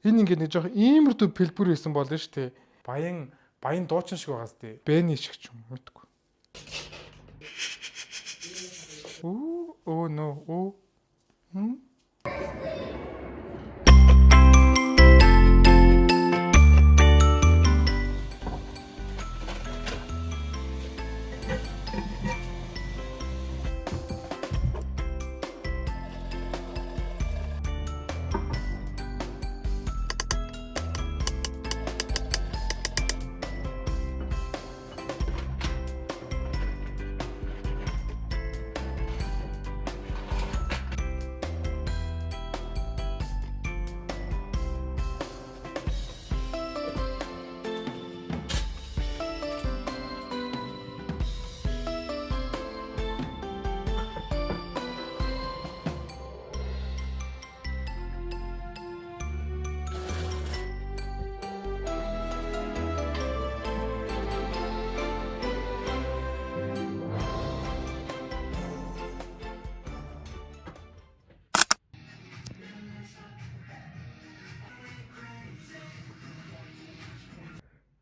Энэ ингээд нэг жоох иймэрдүү пэлбэр хийсэн болно шүү дээ. Баян дуучин шиг байгаас дээ. Бэни шиг ч юм мэдгүй. Оо no. Оо.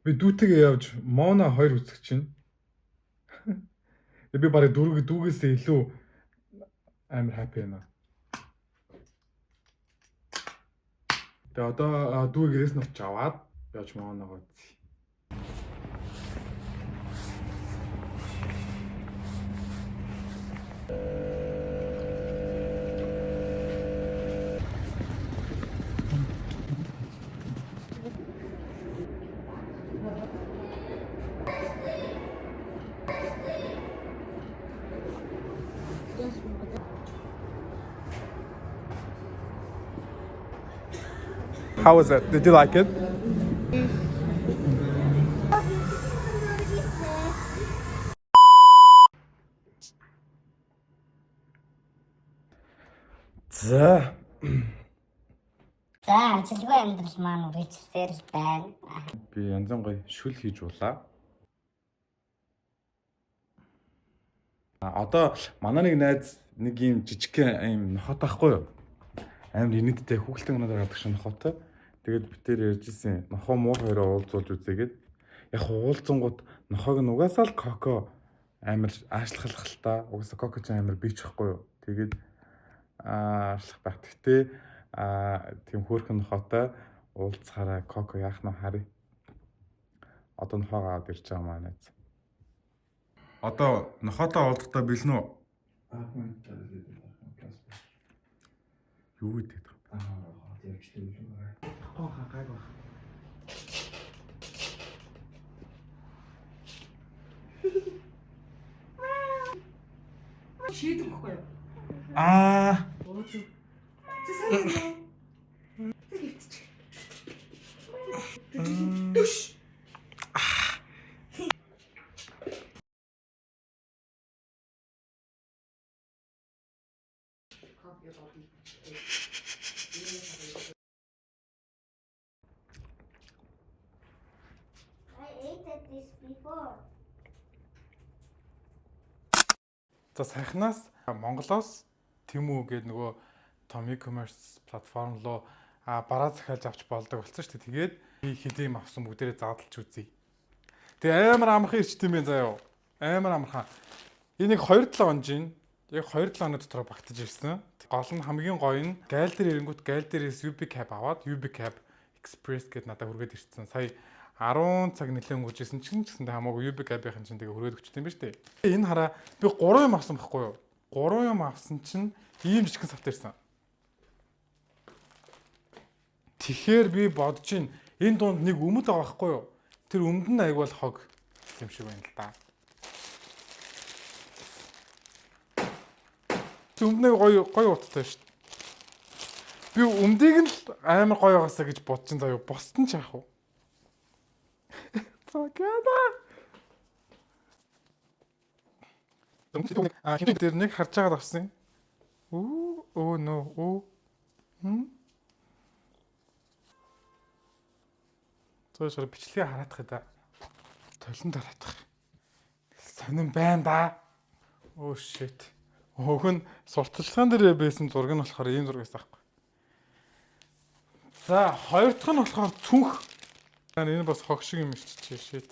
Би дүүтэйгээ явж Мона 2 үзэх чинь. Би барыг дүүгээсээ илүү амар хаппи байна. Тэгээ одоо дүү гэрээс нь очиж аваад явж Моногоо үзье. How was it? Did you like it? За ажилгүй амьдрал маань үргэлжлэлээр л байна. би янз бүрийн шүл хийж уулаа. Одоо манай нэг найз нэг юм жижигхэн юм нохот ахгүй юу? Амар инээдтэй хүүхэлдэйн өнөдөр гадаг шиг нохотой. Тэгээд бид тээр ярьжсэн нохоо муу хоёроо уулзуулж үзээгээд яг уулзсангууд нохоог нь угаасаа л коко амар аашлах л та. Угаасаа коко ч амар биичихгүй юу. Тэгээд аашлах байх. Гэтэ тийм хөөрхөн нохотой уулзахаараа коко яах нь харъя. Одоо нохоо аваад ирж байгаа маань найз. Одоо нохотой уулзахдаа бэлэн үү? Юу гэдэг вэ? Шийдэхгүй юу? Түш. За сайхнаас Монголоос Temu гэдэг нөгөө том e-commerce платформ руу бараа захиалж авч болдог болсон шүү дээ. Тэгээд би хэдийм авсан бүгдээрээ заадалж үзье. Тэгээ амар амархан ирчтэй юм заяа. Амар амархан. Энийг 2-7 он жин. Яг 2-7 оны дотор багтаж ирсэн. Гол нь хамгийн гоё нь гайл дээр ирэнгүүт гайл дээрээс UB Cab аваад UB Cab Express гэдээ надад хүргээд ирсэн. Сая 10 цаг нэлээд өнгөрчсэн чинь гэсэндээ хамаагүй UB Cab-ийн чинь тэгээ хүргээд өгчтэй юм ба штэ. Энэ хараа би 3 юм авсан байхгүй юу? 3 юм авсан чинь ийм жижигхэн савт ирсэн. Тэгэхээр би бодож чинь энэ дунд нэг өмд байгаа байхгүй юу? Тэр өмд нь айгуул хог юм шиг байна л да. Өмдний гоё утгатай шүү дээ. Би өмдийг л амар гоё байгаасаа гэж бодчихсон заяа. Босд нь ч яах вэ? Факада. Хин дээр нэг харж байгаад авсан. Оо no. Зөөшөр бичлэгээ хараадах да. Толон тараадах. Сонин байна да. Oh shit. Өөх нь сурталчилгаан дээр байсан зураг нь болохоор ийм зурагаас авахгүй. За хоёр дахь нь болохоор цүнх. Энэ бас хог шиг юм чи шээ.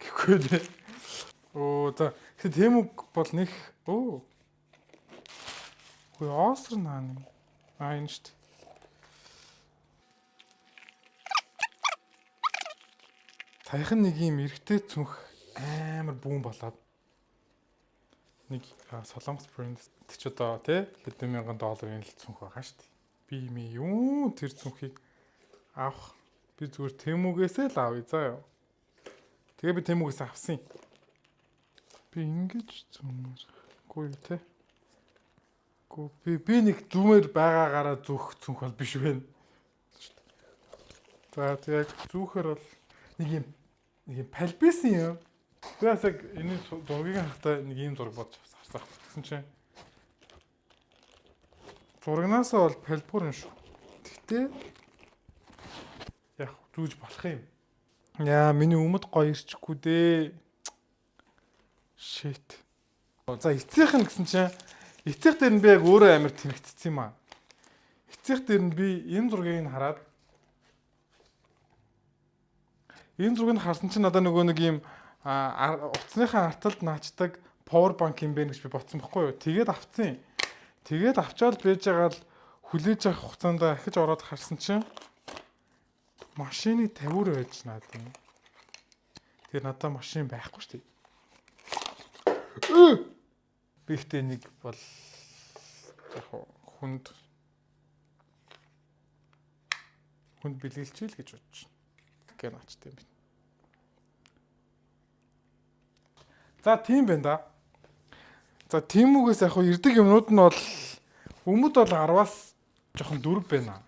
Гэхгүй дээ. Оо за тийм үг бол нэг оо. Хөөе оср нааны. Энэ шүү дээ. Саяхан нэг юм эргэтэй цүнх амар бүүн болоод нэг Солонгос брэнд ч одоо тий хэдэн мянган долларын л цүнх байгаа шүү дээ. Би юу тэр цүнхийг авах би зүгээр Тэмүгээсээ л авъя заа ёо. Тэгээ би Тэмүгээс авсан. Би ингэж зүүмэргүй тий. Би нэг зүүмээр байгаагаараа зүүх цүнх бол биш вэ. За тэгээ зүүхээр бол нэг юм палбисэн юм. Тэгээс яг энэ зургийг харахтаа нэг ийм зураг бодож харсаах гэсэн чинь зурагнаасаа бол палбур юм шүү. Тэгтээ яг зүүж болох юм. Яа, миний өмд гоё ирчихгүй дээ. Shit. За эцсийнх нь гэсэн чинь эцсийнх дээр нь би яг өөрөө амар тэнэгтсэн юм аа. Эцсийнх дээр нь би энэ зургийг хараад энэ зургийг харсан чинь надад нөгөө нэг юм утасныхаа арталд наачдаг power bank юм бэ гэж би бодсон байхгүй юу. Тэгээд авцсан. Тэгээд авчаал байж байгаа л хүлээж авах хугацаанд ахиж ороод харсан чинь машины тавиур байж надад юм. Тэгээд надад машин байхгүй шүү дээ. Би ихтэй нэг бол яг хүнд бэлгэлчихэл гэж бодож байна. Гэн очтой юм. За тийм байна да. За Тэмүгээс яг ирдэг юмнууд нь бол өмд бол 10-аас жоохон 4 байна.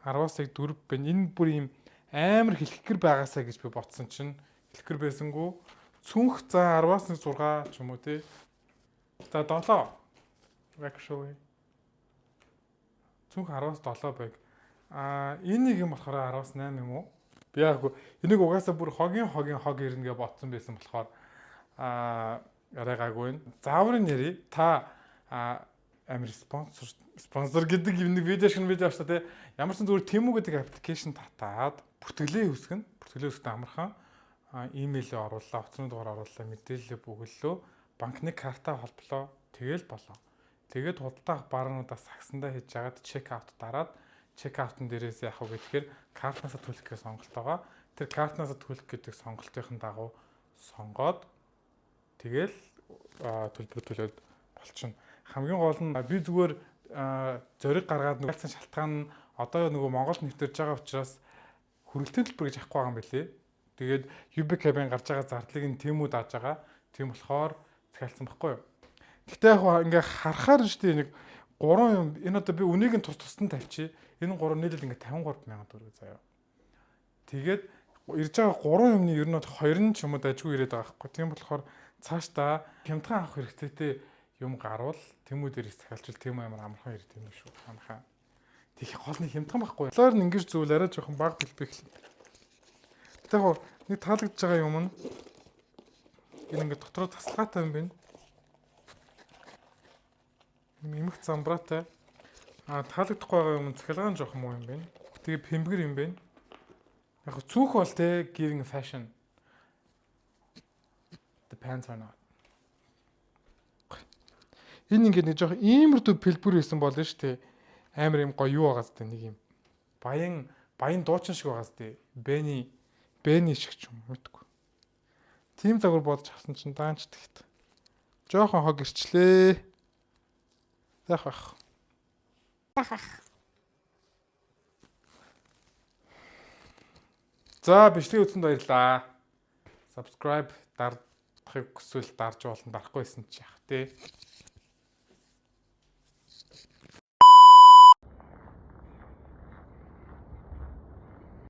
10-аас яг 4 байна. Энэ бүр юм амар хэлхгэр байгаасаа гэж би бодсон чинь хэлхгэр байсангүй. Цүнх за 10-аас 6 ч юм уу тий. За 7. Actually. Цүнх 10-аас 7 байг. Энэ нэг юм болохоор 10-аас 8 юм уу? Би яг энийг угаасаа бүр хогийн хог ирнэ гэж бодсон байсан болохоор арайгаагүй. Зааврын нэрий та амир спонсор гэдэг юм нэг видео авчаа те. Ямар ч зүгээр Temu гэдэг аппликейшн татаад бүртгэлээ үүсгэн. Бүртгэлээ үүсгэн амархан имэйлээ орууллаа, утасны дугаар орууллаа, мэдээлэл бүгэллөө, банкны картаа холболоо, тэгэл болоо. Тэгээд худалдаа авах баруунуудаа сагсандаа хийж агаад чек аут дараад чек аутн дээрээс яах вэ гэхээр картнаас төлөх гэх сонголт байгаа. Тэр картнаас төлөх гэдэг сонголтын дагуу сонгоод тэгэл төлбөр төлөөд болчихно. Хамгийн гол нь би зүгээр зориг гаргаад нүгэлсэн шалтгаан нь одоо нөгөө Монголд нэвтэрж байгаа учраас хөрөлтийн төлбөр гэж авахгүй байгаа юм билээ. Тэгээд UB Cabin гарч байгаа зардлыг нь Temu дааж байгаа. Тийм болохоор захиалсан байхгүй юу. Гэхдээ яг ингээ харахаар нь шүү дээ нэг 3 юм. Энэ одоо би үнийг нь тусдан тавьчих. Энэ 3 нийлэл ингээ 53,000 төгрөг заяа. Тэгээд ирж байгаа 3 юмны ер нь 2 нь ч юм уу дажгүй ирээд байгаа байхгүй. Тийм болохоор цаашдаа хямдхан авах хэрэгцээтэй юм гарвал Temu дээрээс захиалчвал Temu амар амархан ирдэг юм шүү. Амархан. Тийх гол нь хямдхан байхгүй. Талаар нь ингэж зүйл арай жоохон баг хэлбэх л. Тэгэхээр нэг таалагдж байгаа юм нь энэ ингээ дотроо тасалгаатай юм байна. Имэх замбраатай. Таалагдахгүй байгаа юм захиалгаа нь жоохон муу юм байна. Тэгээ пэмбгэр юм байна. Яг цүнх бол те giving fashion. Depends on not. Энэ ингээд нэг жоохон иймэрдүү пэлбэр байсан болно шүү дээ. Амар юм гоё юу байгааз тэ нэг юм. Баян дуучин шиг байгааз тэ. Бэни шиг ч юм мэдгүй. Тим загвар бодож авсан чинь даанч тэгт. Жоохон хог ирчлээ. Яах. За бичлэг үзсэнд баярлаа. Subscribe дарахыг хүсвэл дарж болно, дарахгүйсэн ч яах тий.